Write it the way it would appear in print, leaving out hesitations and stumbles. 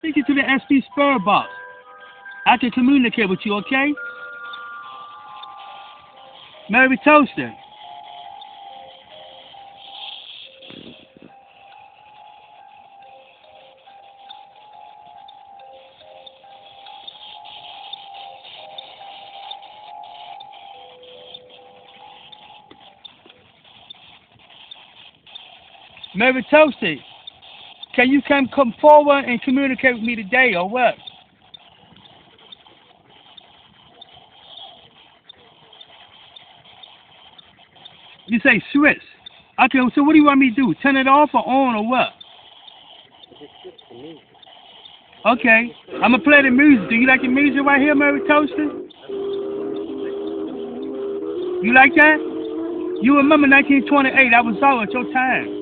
Speaking to the SP Spur box. I can communicate with you, okay? Mary Toaster. Mary Toasty, can you come forward and communicate with me today or what? You say switch. Okay, so what do you want me to do? Turn it off or on or what? Okay, I'm gonna play the music. Do you like the music right here, Mary Toaster? You like that? You remember 1928, I was all at your time.